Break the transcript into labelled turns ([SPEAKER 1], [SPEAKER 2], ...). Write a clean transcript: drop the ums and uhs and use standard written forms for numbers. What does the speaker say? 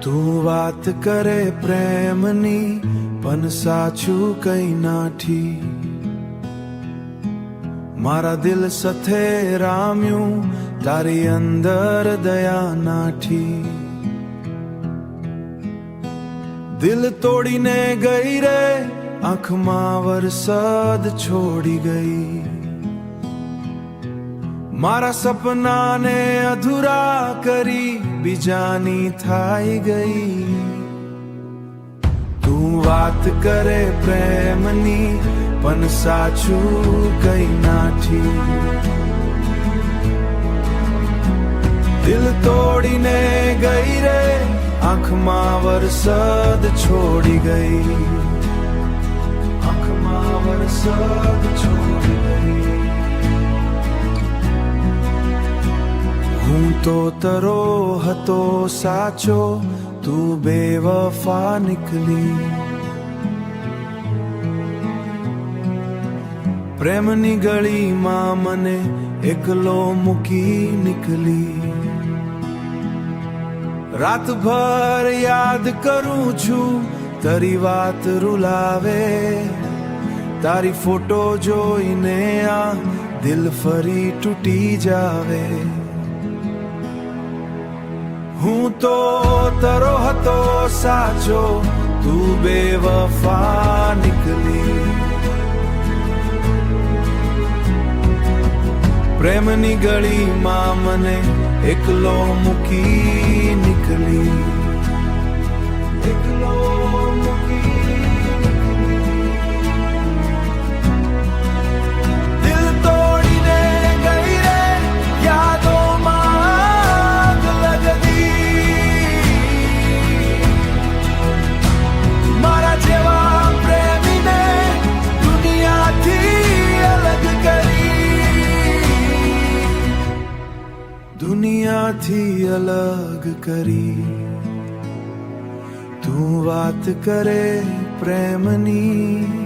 [SPEAKER 1] તું વાત કરે પ્રેમની પણ સાચું કઈ નાઠી મારા દિલ સથે રામ્યું તારી અંદર દયા નાઠી દિલ તોડીને ગઈ રે આંખમાં વરસાદ છોડી ગઈ મારા સપનાને અધૂરા કરી બીજાની થાય ગઈ તું વાત કરે પ્રેમની પણ સાચું કઈ નાઠી દિલ તોડીને ગઈ રે આંખમાં વરસાદ છોડી ગઈ આંખમાં વરસાદ છોડી ગઈ હું તો તરો હતો સાચો તું બેવફા નીકળી પ્રેમની ગળીમાં મને એકલો મૂકી નીકળી રાતભર યાદ કરું છું તારી વાત રૂલાવે તારી ફોટો જોઈને આ દિલ ફરી તૂટી જાવે હું તો તરો હતો સાચો તું બેવફા નીકળી પ્રેમની ગળીમાં મને એકલો મૂકી નીકળી એકલો મૂકી દિલ તોડીને ગઈ રે યાદોમાં આગ લગતી મારા જેવા પ્રેમીને દુનિયાથી અલગ કરી દુનિયાથી અલગ કરી તું વાત કરે પ્રેમની